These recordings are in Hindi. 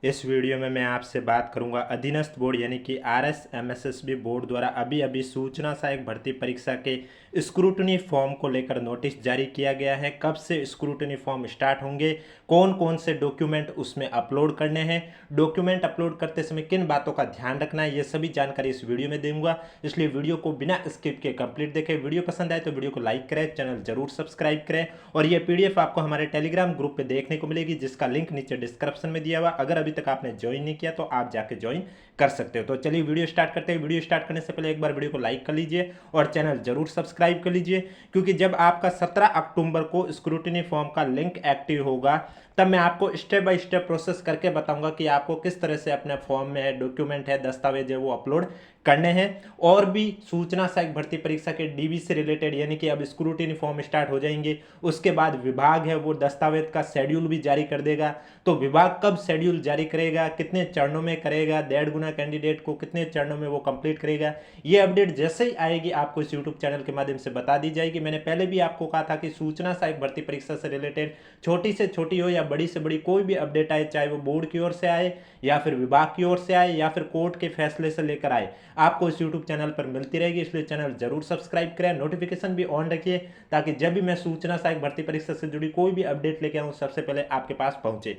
इस वीडियो में मैं आपसे बात करूंगा अधीनस्थ बोर्ड यानी कि RSMSSB बोर्ड द्वारा अभी अभी सूचना सहायक भर्ती परीक्षा के स्क्रूटनी फॉर्म को लेकर नोटिस जारी किया गया है। कब से स्क्रूटनी फॉर्म स्टार्ट होंगे, कौन कौन से डॉक्यूमेंट उसमें अपलोड करने हैं, डॉक्यूमेंट अपलोड करते समय किन बातों का ध्यान रखना है, ये सभी जानकारी इस वीडियो में दूंगा। इसलिए वीडियो को बिना स्किप के कंप्लीट देखें। वीडियो पसंद आए तो वीडियो को लाइक करें, चैनल जरूर सब्सक्राइब करें और ये PDF आपको हमारे टेलीग्राम ग्रुप पे देखने को मिलेगी, जिसका लिंक नीचे डिस्क्रिप्शन में दिया हुआ। अगर अभी तक आपने ज्वाइन नहीं किया तो आप जाके ज्वाइन कर सकते हो। तो चलिए वीडियो स्टार्ट करते हैं। वीडियो स्टार्ट करने से पहले एक बार वीडियो को लाइक कर लीजिए और चैनल जरूर सब्सक्राइब कर लीजिए, क्योंकि जब आपका 17 अक्टूबर को स्क्रूटनी फॉर्म का लिंक एक्टिव होगा तब मैं आपको स्टेप बाय स्टेप प्रोसेस करके बताऊंगा कि आपको किस तरह से अपने फॉर्म में डॉक्यूमेंट है, दस्तावेज है, वो अपलोड करने हैं। और भी सूचना सहायक भर्ती परीक्षा के DB से रिलेटेड यानी कि अब स्क्रूटनी फॉर्म स्टार्ट हो जाएंगे, उसके बाद विभाग है वो दस्तावेज का शेड्यूल भी जारी कर देगा। तो विभाग कब शेड्यूल जारी करेगा, कितने चरणों में करेगा, 1.5 गुना कैंडिडेट को कितने चरणों में वो कंप्लीट करेगा, ये अपडेट जैसे ही आएगी आपको इस यूट्यूब चैनल के माध्यम से बता दी जाएगी। मैंने पहले भी आपको कहा था कि सूचना सहायक भर्ती परीक्षा से रिलेटेड छोटी से छोटी हो या बड़ी से बड़ी कोई भी अपडेट आए, चाहे वो बोर्ड की ओर से आए या फिर विभाग की ओर से आए या फिर कोर्ट के फैसले से लेकर आए, आपको इस यूट्यूब चैनल पर मिलती रहेगी। इसलिए चैनल जरूर सब्सक्राइब करें, नोटिफिकेशन भी ऑन रखिए, ताकि जब भी मैं सूचना सहायक भर्ती परीक्षा से जुड़ी कोई भी अपडेट लेके आऊँ सबसे पहले आपके पास पहुंचे।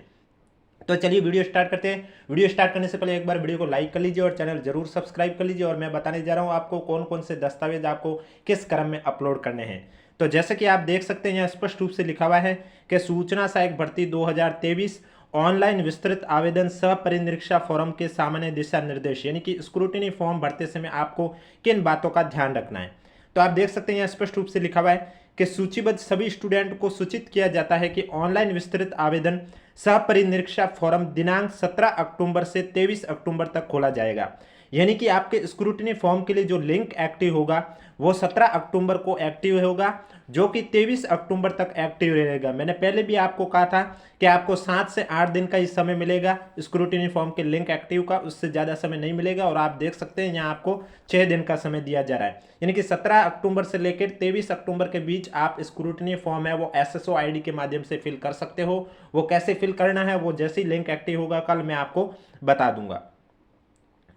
तो चलिए वीडियो स्टार्ट करते हैं। वीडियो स्टार्ट करने से पहले एक बार वीडियो को लाइक कर लीजिए और चैनल जरूर सब्सक्राइब कर लीजिए। और मैं बताने जा रहा हूं आपको कौन कौन से दस्तावेज आपको किस क्रम में अपलोड करने हैं। तो जैसे कि आप देख सकते हैं यहाँ स्पष्ट रूप से लिखा हुआ है कि सूचना सहायक भर्ती 2023 ऑनलाइन विस्तृत आवेदन सह परिनिरीक्षा फॉर्म के सामान्य दिशा निर्देश, यानी कि स्क्रूटनी फॉर्म भरते समय आपको किन बातों का ध्यान रखना है। तो आप देख सकते हैं यहाँ स्पष्ट रूप से लिखा हुआ है कि सूचीबद्ध सभी स्टूडेंट को सूचित किया जाता है कि ऑनलाइन विस्तृत आवेदन सह परिनिरीक्षा फॉर्म दिनांक 17 अक्टूबर से 23 अक्टूबर तक खोला जाएगा। यानी कि आपके स्क्रूटनी फॉर्म के लिए जो लिंक एक्टिव होगा वो 17 अक्टूबर को एक्टिव होगा, जो कि 23 अक्टूबर तक एक्टिव रहेगा। मैंने पहले भी आपको कहा था कि आपको 7 से 8 दिन का ही समय मिलेगा स्क्रूटनी फॉर्म के लिंक एक्टिव का, उससे ज़्यादा समय नहीं मिलेगा। और आप देख सकते हैं यहाँ आपको 6 दिन का समय दिया जा रहा है, यानी कि 17 अक्टूबर से लेकर 23 अक्टूबर के बीच आप स्क्रूटनी फॉर्म है वो SSO ID के माध्यम से फिल कर सकते हो। वो कैसे फिल करना है वो जैसे ही लिंक एक्टिव होगा कल मैं आपको बता दूंगा।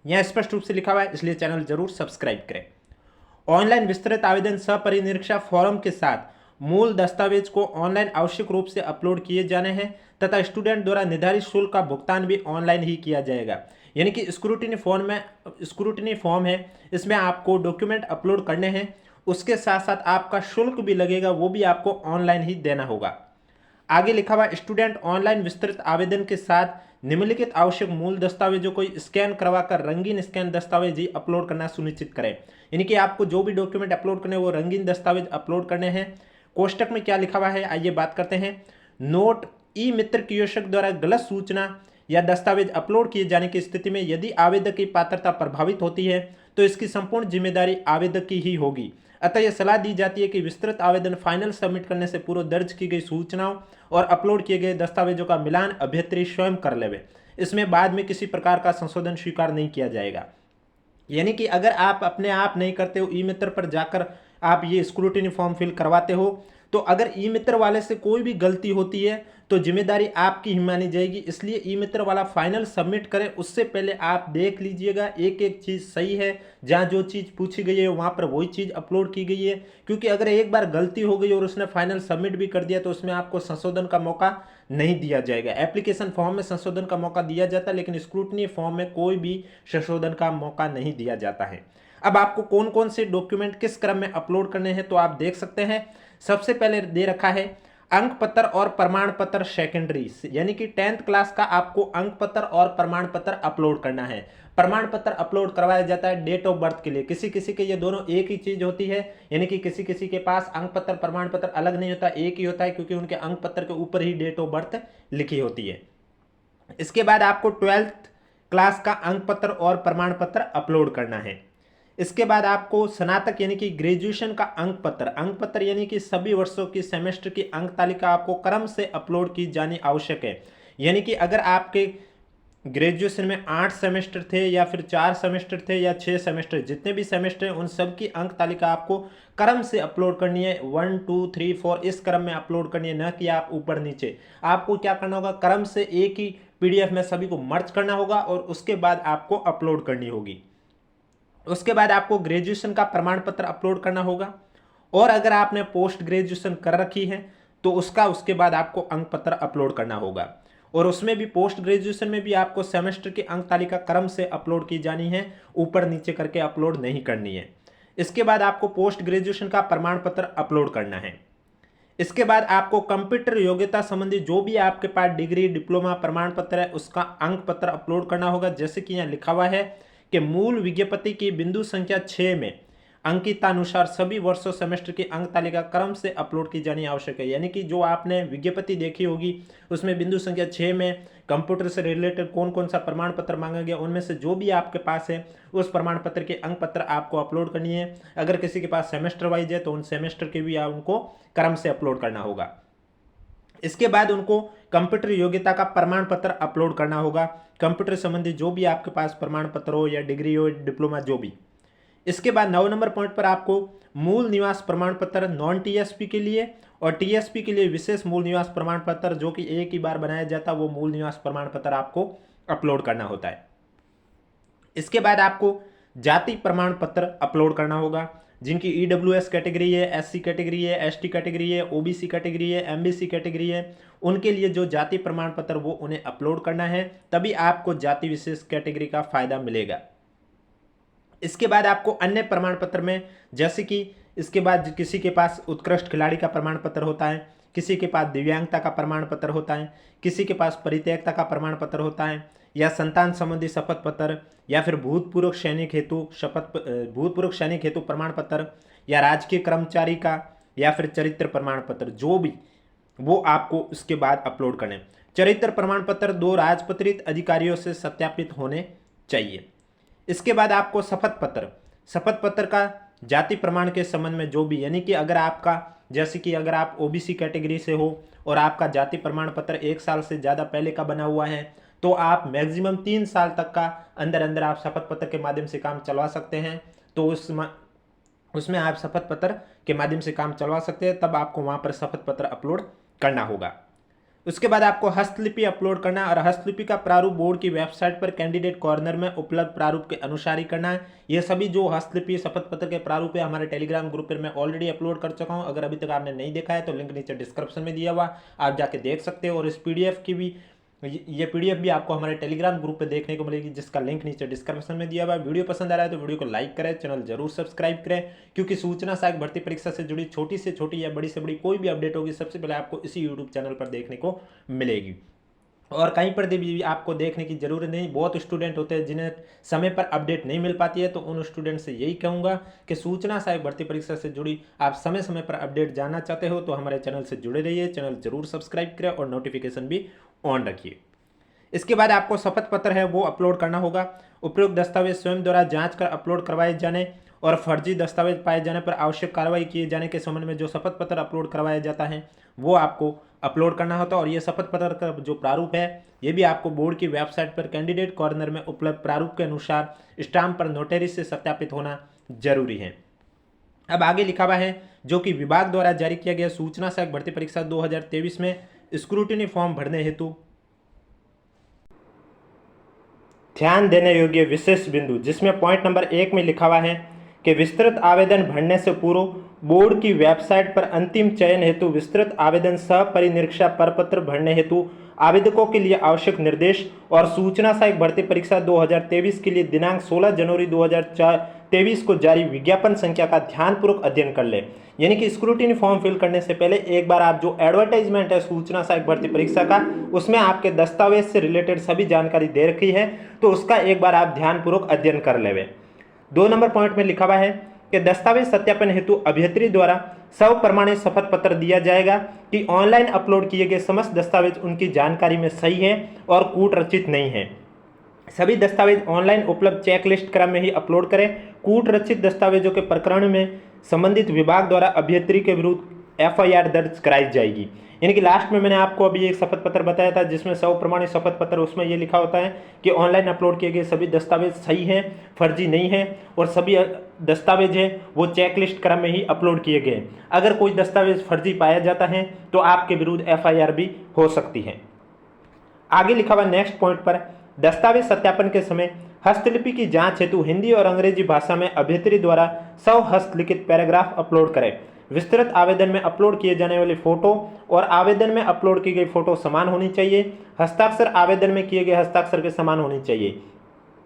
यह स्पष्ट रूप से लिखा हुआ है, इसलिए चैनल जरूर सब्सक्राइब करें। ऑनलाइन विस्तृत आवेदन सह परिनिरीक्षा फॉर्म के साथ मूल दस्तावेज को ऑनलाइन आवश्यक रूप से अपलोड किए जाने हैं तथा स्टूडेंट द्वारा निर्धारित शुल्क का भुगतान भी ऑनलाइन ही किया जाएगा। यानी कि स्क्रूटनी फॉर्म है, इसमें आपको डॉक्यूमेंट अपलोड करने हैं, उसके साथ साथ आपका शुल्क भी लगेगा, वो भी आपको ऑनलाइन ही देना होगा। आगे लिखा हुआ स्टूडेंट ऑनलाइन विस्तृत आवेदन के साथ निम्नलिखित आवश्यक मूल दस्तावेजों को स्कैन करवाकर रंगीन स्कैन दस्तावेज ही अपलोड करना सुनिश्चित करें। यानी कि आपको जो भी डॉक्यूमेंट अपलोड करने वो रंगीन दस्तावेज अपलोड करने हैं। कोष्टक में क्या लिखा हुआ है आइए बात करते हैं। नोट ई मित्र कियोस्क द्वारा गलत सूचना या दस्तावेज अपलोड किए जाने की स्थिति में यदि आवेदक की पात्रता प्रभावित होती है तो इसकी संपूर्ण जिम्मेदारी आवेदक की ही होगी। अतः यह सलाह दी जाती है कि विस्तृत आवेदन फाइनल सबमिट करने से पूर्व दर्ज की गई सूचनाओं और अपलोड किए गए दस्तावेजों का मिलान अभ्यर्थी स्वयं कर लेवे। इसमें बाद में किसी प्रकार का संशोधन स्वीकार नहीं किया जाएगा। यानी कि अगर आप अपने आप नहीं करते हो, ई मित्र पर जाकर आप ये स्क्रूटिनी फॉर्म फिल करवाते हो, तो अगर ई मित्र वाले से कोई भी गलती होती है तो जिम्मेदारी आपकी ही मानी जाएगी। इसलिए ई मित्र वाला फाइनल सबमिट करें उससे पहले आप देख लीजिएगा एक एक चीज़ सही है, जहाँ जो चीज़ पूछी गई है वहाँ पर वही चीज़ अपलोड की गई है। क्योंकि अगर एक बार गलती हो गई और उसने फाइनल सबमिट भी कर दिया तो उसमें आपको संशोधन का मौका नहीं दिया जाएगा। एप्लीकेशन फॉर्म में संशोधन का मौका दिया जाता है, लेकिन स्क्रूटनी फॉर्म में कोई भी संशोधन का मौका नहीं दिया जाता है। अब आपको कौन कौन से डॉक्यूमेंट किस क्रम में अपलोड करने हैं तो आप देख सकते हैं। सबसे पहले दे रखा है अंक पत्र और प्रमाण पत्र सेकेंडरी, यानी कि 10th क्लास का आपको अंक पत्र और प्रमाण पत्र अपलोड करना है। प्रमाण पत्र अपलोड करवाया जाता है डेट ऑफ बर्थ के लिए। किसी किसी के ये दोनों एक ही चीज होती है, यानी कि किसी किसी के पास अंक पत्र प्रमाण पत्र अलग नहीं होता, एक ही होता है, क्योंकि उनके अंक पत्र के ऊपर ही डेट ऑफ बर्थ लिखी होती है। इसके बाद आपको 12th क्लास का अंक पत्र और प्रमाण पत्र अपलोड करना है। इसके बाद आपको स्नातक यानी कि ग्रेजुएशन का अंक पत्र यानी कि सभी वर्षों की सेमेस्टर की अंक तालिका आपको क्रम से अपलोड की जानी आवश्यक है। यानी कि अगर आपके ग्रेजुएशन में 8 सेमेस्टर थे या फिर 4 सेमेस्टर थे या 6 सेमेस्टर, जितने भी सेमेस्टर हैं उन सब की अंक तालिका आपको क्रम से अपलोड करनी है। 1 2 3 4 इस क्रम में अपलोड करनी है, न कि आप ऊपर नीचे। आपको क्या करना होगा, क्रम से एक ही पीडीएफ में सभी को मर्ज करना होगा और उसके बाद आपको अपलोड करनी होगी। उसके बाद आपको ग्रेजुएशन का प्रमाण पत्र अपलोड करना होगा, और अगर आपने पोस्ट ग्रेजुएशन कर रखी है तो उसके बाद आपको अंक पत्र अपलोड करना होगा। और उसमें भी पोस्ट ग्रेजुएशन में भी आपको सेमेस्टर की अंक तालिका क्रम से अपलोड की जानी है, ऊपर नीचे करके अपलोड नहीं करनी है। इसके बाद आपको पोस्ट ग्रेजुएशन का प्रमाण पत्र अपलोड करना है। इसके बाद आपको कंप्यूटर योग्यता संबंधी जो भी आपके पास डिग्री, डिप्लोमा, प्रमाण पत्र है उसका अंक पत्र अपलोड करना होगा। जैसे कि यहाँ लिखा हुआ है कि मूल विज्ञप्ति की बिंदु संख्या 6 में अंकितानुसार सभी वर्षों सेमेस्टर की अंक तालिका क्रम से अपलोड की जानी आवश्यक है। यानी कि जो आपने विज्ञप्ति देखी होगी उसमें बिंदु संख्या 6 में कंप्यूटर से रिलेटेड कौन कौन सा प्रमाण पत्र मांगा गया, उनमें से जो भी आपके पास है उस प्रमाण पत्र के अंक पत्र आपको अपलोड करनी है। अगर किसी के पास सेमेस्टर वाइज है तो उन सेमेस्टर के भी उनको क्रम से अपलोड करना होगा। इसके बाद उनको कंप्यूटर योग्यता का प्रमाण पत्र अपलोड करना होगा, कंप्यूटर संबंधी जो भी आपके पास प्रमाण पत्र हो या डिग्री हो, डिप्लोमा, जो भी। इसके बाद 9 नंबर पॉइंट पर आपको मूल निवास प्रमाण पत्र नॉन टीएसपी के लिए और टीएसपी के लिए विशेष मूल निवास प्रमाण पत्र जो कि एक ही बार बनाया जाता है, वो मूल निवास प्रमाण पत्र आपको अपलोड करना होता है। इसके बाद आपको जाति प्रमाण पत्र अपलोड करना होगा। जिनकी ईडब्ल्यूएस कैटेगरी है, एससी कैटेगरी है, एसटी कैटेगरी है, ओबीसी कैटेगरी है, एमबीसी कैटेगरी है, उनके लिए जो जाति प्रमाण पत्र वो उन्हें अपलोड करना है, तभी आपको जाति विशेष कैटेगरी का फायदा मिलेगा। इसके बाद आपको अन्य प्रमाण पत्र में, जैसे कि इसके बाद किसी के पास उत्कृष्ट खिलाड़ी का प्रमाण पत्र होता है, किसी के पास दिव्यांगता का प्रमाण पत्र होता है, किसी के पास परित्यक्ता का प्रमाण पत्र होता है, या संतान संबंधी शपथ पत्र, या फिर भूतपूर्व सैनिक हेतु प्रमाण पत्र, या राजकीय कर्मचारी का, या फिर चरित्र प्रमाण पत्र, जो भी वो आपको उसके बाद अपलोड करने। चरित्र प्रमाण पत्र 2 राजपत्रित अधिकारियों से सत्यापित होने चाहिए। इसके बाद आपको शपथ पत्र का जाति प्रमाण के संबंध में जो भी, यानी कि अगर आपका, जैसे कि अगर आप ओबीसी कैटेगरी से हो और आपका जाति प्रमाण पत्र 1 साल से ज़्यादा पहले का बना हुआ है तो आप मैक्सिमम 3 साल तक का अंदर आप शपथ पत्र के माध्यम से काम चलवा सकते हैं। तो उसमें आप शपथ पत्र के माध्यम से काम चलवा सकते हैं, तब आपको वहाँ पर शपथ पत्र अपलोड करना होगा। उसके बाद आपको हस्तलिपि अपलोड करना है और हस्तलिपि का प्रारूप बोर्ड की वेबसाइट पर कैंडिडेट कॉर्नर में उपलब्ध प्रारूप के अनुसार ही करना है। ये सभी जो हस्तलिपि शपथ पत्र के प्रारूप है हमारे टेलीग्राम ग्रुप पर मैं ऑलरेडी अपलोड कर चुका हूं। अगर अभी तक आपने नहीं देखा है तो लिंक नीचे डिस्क्रिप्शन में दिया हुआ, आप जाके देख सकते हो। और इस पीडीएफ की भी, ये पीडीएफ भी आपको हमारे टेलीग्राम ग्रुप पे देखने को मिलेगी, जिसका लिंक नीचे डिस्क्रिप्शन में दिया हुआ है। वीडियो पसंद आ रहा है तो वीडियो को लाइक करें, चैनल जरूर सब्सक्राइब करें, क्योंकि सूचना सहायक भर्ती परीक्षा से जुड़ी छोटी से छोटी या बड़ी से बड़ी कोई भी अपडेट होगी सबसे पहले आपको इसी यूट्यूब चैनल पर देखने को मिलेगी। और कहीं पर भी आपको देखने की जरूरत नहीं। बहुत स्टूडेंट होते हैं जिन्हें समय पर अपडेट नहीं मिल पाती है, तो उन स्टूडेंट से यही कहूँगा कि सूचना सहायक भर्ती परीक्षा से जुड़ी आप समय समय पर अपडेट जानना चाहते हो तो हमारे चैनल से जुड़े रहिए, चैनल जरूर सब्सक्राइब करें और नोटिफिकेशन भी ऑन रखिए। इसके बाद आपको शपथ पत्र है वो अपलोड करना होगा। उपयुक्त दस्तावेज स्वयं द्वारा जांच कर अपलोड करवाए जाने और फर्जी दस्तावेज पाए जाने पर आवश्यक कार्रवाई किए जाने के संबंध में जो शपथ पत्र अपलोड करवाया जाता है वो आपको अपलोड करना होता है। और ये शपथ पत्र का जो प्रारूप है ये भी आपको बोर्ड की वेबसाइट पर कैंडिडेट कॉर्नर में उपलब्ध प्रारूप के अनुसार स्टाम्प पर नोटरी से सत्यापित होना जरूरी है। अब आगे लिखा हुआ है जो कि विभाग द्वारा जारी किया गया सूचना सहायक भर्ती परीक्षा 2023 में स्क्रूटिनी फॉर्म भरने हेतु ध्यान देने योग्य विशेष बिंदु, जिसमें पॉइंट नंबर 1 में लिखा हुआ है कि विस्तृत आवेदन भरने से पूर्व बोर्ड की वेबसाइट पर अंतिम चयन हेतु विस्तृत आवेदन सह परिनिरीक्षा प्रपत्र भरने हेतु आवेदकों के लिए आवश्यक निर्देश और सूचना सहायक भर्ती परीक्षा 2023 के लिए दिनांक 16 जनवरी 2023 को जारी विज्ञापन संख्या का ध्यानपूर्वक अध्ययन कर ले। यानी कि स्क्रूटिनी फॉर्म फिल करने से पहले एक बार आप जो एडवर्टाइजमेंट है सूचना सहायक भर्ती परीक्षा का, उसमें आपके दस्तावेज से रिलेटेड सभी जानकारी दे रखी है, तो उसका एक बार आप ध्यानपूर्वक अध्ययन कर लेवे। 2 नंबर पॉइंट में लिखा हुआ है कि दस्तावेज सत्यापन हेतु अभ्यर्थी द्वारा सब प्रमाणित शपथ पत्र दिया जाएगा कि ऑनलाइन अपलोड किए गए समस्त दस्तावेज उनकी जानकारी में सही है और कूट रचित नहीं है। सभी दस्तावेज ऑनलाइन उपलब्ध चेकलिस्ट क्रम में ही अपलोड करें। कूट रचित दस्तावेजों के प्रकरण में संबंधित विभाग द्वारा अभ्यर्थी के विरुद्ध एफआईआर दर्ज कराई जाएगी। यानी कि लास्ट में मैंने आपको अभी एक शपथ पत्र बताया था जिसमें सब प्रमाणित शपथ पत्र, उसमें ये लिखा होता है कि ऑनलाइन अपलोड किए गए सभी दस्तावेज सही हैं, फर्जी नहीं है, और सभी दस्तावेज हैं वो चेकलिस्ट क्रम में ही अपलोड किए गए। अगर कोई दस्तावेज फर्जी पाया जाता है तो आपके विरुद्ध एफआईआर भी हो सकती है। आगे लिखा हुआ नेक्स्ट पॉइंट पर, दस्तावेज सत्यापन के समय हस्तलिपि की जांच हेतु हिंदी और अंग्रेजी भाषा में अभिनेत्री द्वारा स्वहस्तलिखित पैराग्राफ अपलोड करें। विस्तृत आवेदन में अपलोड किए जाने वाली फोटो और आवेदन में अपलोड की गई फोटो समान होनी चाहिए। हस्ताक्षर आवेदन में किए गए हस्ताक्षर के समान होनी चाहिए।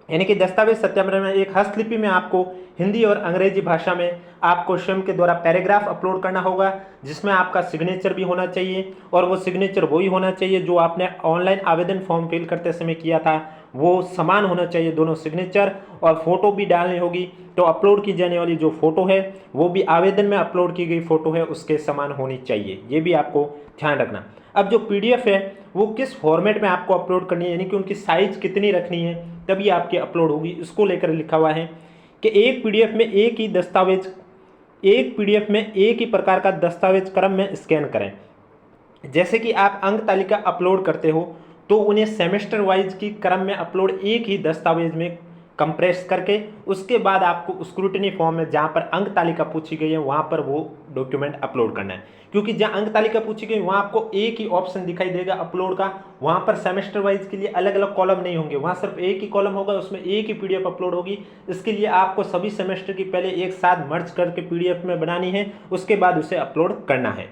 यानी कि दस्तावेज सत्यापन में एक हस्तलिपि में आपको हिंदी और अंग्रेजी भाषा में आपको स्वयं के द्वारा पैराग्राफ अपलोड करना होगा, जिसमें आपका सिग्नेचर भी होना चाहिए और वो सिग्नेचर वही होना चाहिए जो आपने ऑनलाइन आवेदन फॉर्म फिल करते समय किया था, वो समान होना चाहिए दोनों सिग्नेचर। और फोटो भी डालनी होगी, तो अपलोड की जाने वाली जो फोटो है वो भी आवेदन में अपलोड की गई फोटो है उसके समान होनी चाहिए, ये भी आपको ध्यान रखना। अब जो पीडीएफ है वो किस फॉर्मेट में आपको अपलोड करनी है, यानी कि उनकी साइज कितनी रखनी है तभी आपकी अपलोड होगी, इसको लेकर लिखा हुआ है कि एक पीडीएफ में एक ही प्रकार का दस्तावेज क्रम में स्कैन करें। जैसे कि आप अंक तालिका अपलोड करते हो तो उन्हें सेमेस्टर वाइज की क्रम में अपलोड एक ही दस्तावेज में कंप्रेस करके उसके बाद आपको स्क्रूटनी फॉर्म में जहाँ पर अंक तालिका पूछी गई है वहाँ पर वो डॉक्यूमेंट अपलोड करना है। क्योंकि जहाँ अंक तालिका पूछी गई वहाँ आपको एक ही ऑप्शन दिखाई देगा अपलोड का, वहाँ पर सेमेस्टर वाइज के लिए अलग अलग कॉलम नहीं होंगे, वहाँ सिर्फ एक ही कॉलम होगा, उसमें एक ही पीडीएफ अपलोड होगी। इसके लिए आपको सभी सेमेस्टर की पहले एक साथ मर्ज करके पीडीएफ में बनानी है, उसके बाद उसे अपलोड करना है।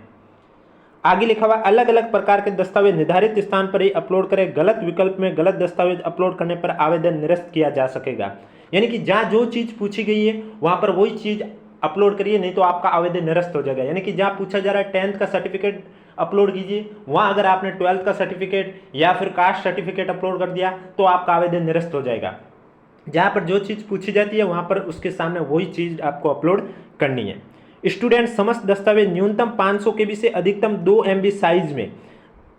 आगे लिखा हुआ अलग अलग प्रकार के दस्तावेज निर्धारित स्थान पर ही अपलोड करें। गलत विकल्प में गलत दस्तावेज अपलोड करने पर आवेदन निरस्त किया जा सकेगा। यानी कि जहाँ जो चीज़ पूछी गई है वहाँ पर वही चीज़ अपलोड करिए, नहीं तो आपका आवेदन निरस्त हो जाएगा। यानी कि जहाँ पूछा जा रहा है 10th का सर्टिफिकेट अपलोड कीजिए, वहाँ अगर आपने 12th का सर्टिफिकेट या फिर कास्ट सर्टिफिकेट अपलोड कर दिया तो आपका आवेदन निरस्त हो जाएगा। जहाँ पर जो चीज़ पूछी जाती है वहाँ पर उसके सामने वही चीज़ आपको अपलोड करनी है। स्टूडेंट समस्त दस्तावेज न्यूनतम 500 KB से अधिकतम 2 MB साइज में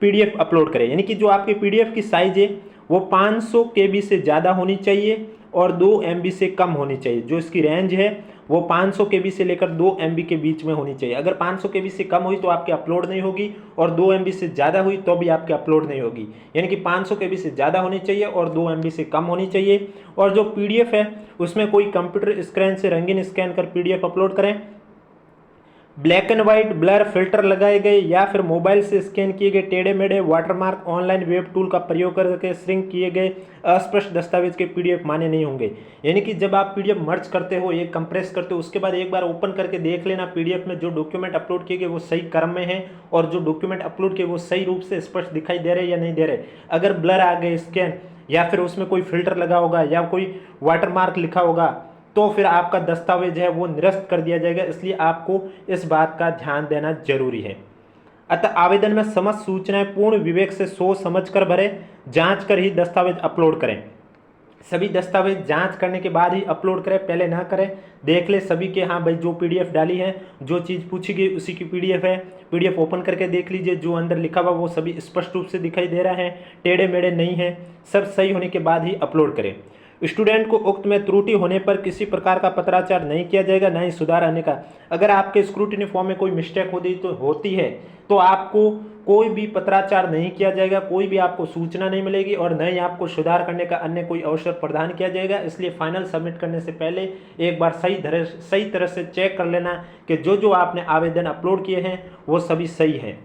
पीडीएफ अपलोड करें। यानी कि जो आपके पीडीएफ की साइज है वो 500 KB से ज़्यादा होनी चाहिए और 2 MB से कम होनी चाहिए। जो इसकी रेंज है वो 500 KB से लेकर 2 MB के बीच में होनी चाहिए। अगर 500 KB से कम हुई तो आपकी अपलोड नहीं होगी और 2 MB से ज़्यादा हुई तो भी आपकी अपलोड नहीं होगी। यानी कि 500 KB से ज़्यादा होनी चाहिए और 2 MB से कम होनी चाहिए। और जो पीडीएफ है उसमें कोई कंप्यूटर स्क्रीन से रंगीन स्कैन कर पीडीएफ अपलोड करें। Black and white blur filter लगाए गए या फिर मोबाइल से स्कैन किए गए टेढ़े मेढ़े वाटरमार्क ऑनलाइन वेब टूल का प्रयोग करके श्रिंक किए गए अस्पष्ट दस्तावेज के पीडीएफ मान्य नहीं होंगे। यानी कि जब आप पीडीएफ मर्ज करते हो, एक कंप्रेस करते हो, उसके बाद एक बार ओपन करके देख लेना पीडीएफ में जो डॉक्यूमेंट अपलोड किए गए वो सही क्रम में है और जो डॉक्यूमेंट अपलोड किए वो सही रूप से स्पष्ट दिखाई दे रहे या नहीं दे रहे। अगर ब्लर आ गए स्कैन या फिर उसमें कोई फिल्टर लगा होगा या कोई वाटरमार्क लिखा होगा तो फिर आपका दस्तावेज है वो निरस्त कर दिया जाएगा। इसलिए आपको इस बात का ध्यान देना जरूरी है। अतः आवेदन में समस्त सूचनाएं पूर्ण विवेक से सोच समझ कर भरें, जांच कर ही दस्तावेज अपलोड करें। सभी दस्तावेज जांच करने के बाद ही अपलोड करें, पहले ना करें। देख ले सभी के, हाँ भाई जो पीडीएफ डाली है, जो चीज़ पूछी गई उसी की पीडीएफ है, पीडीएफ ओपन करके देख लीजिए, जो अंदर लिखा हुआ वो सभी स्पष्ट रूप से दिखाई दे रहा है, टेढ़े मेढ़े नहीं है, सब सही होने के बाद ही अपलोड करें। स्टूडेंट को उक्त में त्रुटि होने पर किसी प्रकार का पत्राचार नहीं किया जाएगा, ना ही सुधार आने का। अगर आपके स्क्रूटिनी फॉर्म में कोई मिस्टेक होती है तो आपको कोई भी पत्राचार नहीं किया जाएगा, कोई भी आपको सूचना नहीं मिलेगी और न ही आपको सुधार करने का अन्य कोई अवसर प्रदान किया जाएगा। इसलिए फाइनल सबमिट करने से पहले एक बार सही तरह से चेक कर लेना कि जो आपने आवेदन अपलोड किए हैं वो सभी सही है।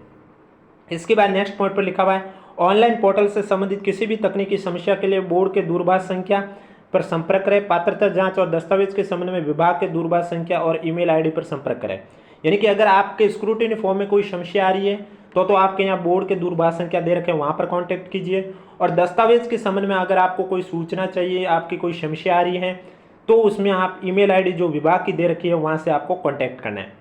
इसके बाद नेक्स्ट पॉइंट पर लिखा हुआ है ऑनलाइन पोर्टल से संबंधित किसी भी तकनीकी समस्या के लिए बोर्ड के दूरभाष संख्या पर संपर्क करें। पात्रता जांच और दस्तावेज के संबंध में विभाग के दूरभाष संख्या और ईमेल आईडी पर संपर्क करें। यानी कि अगर आपके स्क्रूटिनी फॉर्म में कोई समस्या आ रही है तो आपके यहाँ बोर्ड के दूरभाष संख्या दे रखे हैं, वहाँ पर कांटेक्ट कीजिए। और दस्तावेज के संबंध में अगर आपको कोई सूचना चाहिए, आपकी कोई समस्या आ रही है तो उसमें आप ईमेल आईडी जो विभाग की दे रखी है वहाँ से आपको कॉन्टैक्ट करना है।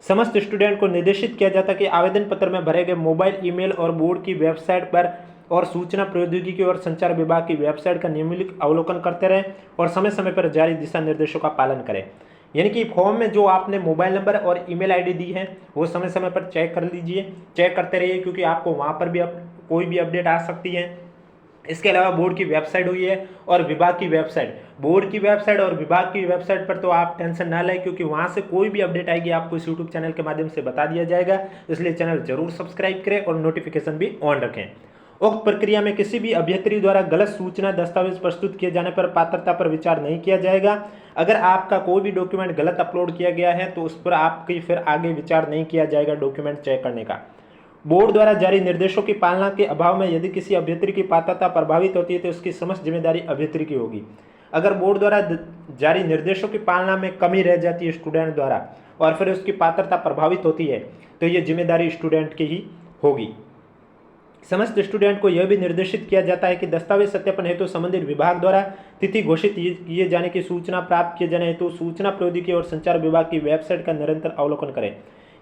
समस्त स्टूडेंट को निर्देशित किया जाता है कि आवेदन पत्र में भरे गए मोबाइल, ईमेल और बोर्ड की वेबसाइट पर और सूचना प्रौद्योगिकी और संचार विभाग की वेबसाइट का नियमित अवलोकन करते रहें और समय समय पर जारी दिशा निर्देशों का पालन करें। यानी कि फॉर्म में जो आपने मोबाइल नंबर और ईमेल आईडी दी है वो समय समय पर चेक कर लीजिए, चेक करते रहिए, क्योंकि आपको वहाँ पर भी कोई भी अपडेट आ सकती है। इसके अलावा बोर्ड की वेबसाइट हुई है और विभाग की वेबसाइट, बोर्ड की वेबसाइट और विभाग की वेबसाइट पर तो आप टेंशन ना लें, क्योंकि वहां से कोई भी अपडेट आएगी आपको इस यूट्यूब चैनल के माध्यम से बता दिया जाएगा। इसलिए चैनल जरूर सब्सक्राइब करें और नोटिफिकेशन भी ऑन रखें। उक्त प्रक्रिया में किसी भी अभ्यर्थी द्वारा गलत सूचना दस्तावेज प्रस्तुत किए जाने पर पात्रता पर विचार नहीं किया जाएगा। अगर आपका कोई भी डॉक्यूमेंट गलत अपलोड किया गया है तो उस पर आपकी फिर आगे विचार नहीं किया जाएगा डॉक्यूमेंट चेक करने का। बोर्ड द्वारा जारी निर्देशों की पालना के अभाव में यदि किसी अभ्यर्थी की पात्रता प्रभावित होती है तो उसकी समस्त जिम्मेदारी अभ्यर्थी की होगी। अगर बोर्ड द्वारा जारी निर्देशों की पालना में कमी रह जाती है स्टूडेंट द्वारा और फिर उसकी पात्रता प्रभावित होती है तो ये जिम्मेदारी स्टूडेंट की ही होगी। समस्त स्टूडेंट को यह भी निर्देशित किया जाता है कि दस्तावेज सत्यापन हेतु संबंधित विभाग द्वारा तिथि घोषित किए जाने की सूचना प्राप्त किए जाने हेतु सूचना प्रौद्योगिकी और संचार विभाग की वेबसाइट का निरंतर अवलोकन करें।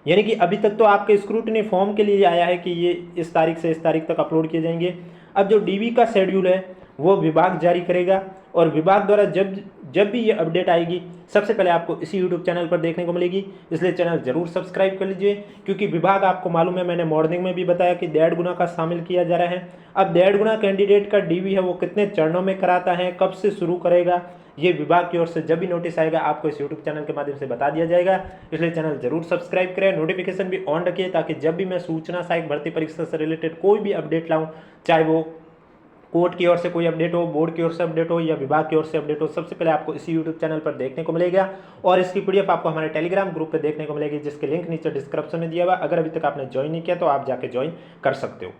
यानी कि अभी तक तो आपके स्क्रूटनी फॉर्म के लिए आया है कि ये इस तारीख से इस तारीख तक अपलोड किए जाएंगे। अब जो डीवी का शेड्यूल है वो विभाग जारी करेगा और विभाग द्वारा जब भी ये अपडेट आएगी सबसे पहले आपको इसी यूट्यूब चैनल पर देखने को मिलेगी। इसलिए चैनल जरूर सब्सक्राइब कर लीजिए, क्योंकि विभाग आपको मालूम है, मैंने मॉर्निंग में भी बताया कि 1.5 गुना का शामिल किया जा रहा है। अब 1.5 गुना कैंडिडेट का डीवी है वो कितने चरणों में कराता है, कब से शुरू करेगा, ये विभाग की ओर से जब भी नोटिस आएगा आपको इस यूट्यूब चैनल के माध्यम से बता दिया जाएगा। इसलिए चैनल जरूर सब्सक्राइब करें, नोटिफिकेशन भी ऑन रखिए, ताकि जब भी मैं सूचना सहायक भर्ती परीक्षा से रिलेटेड कोई भी अपडेट लाऊं, चाहे वो कोर्ट की ओर से कोई अपडेट हो, बोर्ड की ओर से अपडेट हो या विभाग की ओर से अपडेट हो, सबसे पहले आपको इसी यूट्यूब चैनल पर देखने को मिलेगा। और इसकी पीडीएफ आपको हमारे टेलीग्राम ग्रुप पे देखने को मिलेगी, जिसके लिंक नीचे डिस्क्रिप्शन में दिया हुआ। अगर अभी तक आपने ज्वाइन नहीं किया तो आप जाके ज्वाइन कर सकते हो।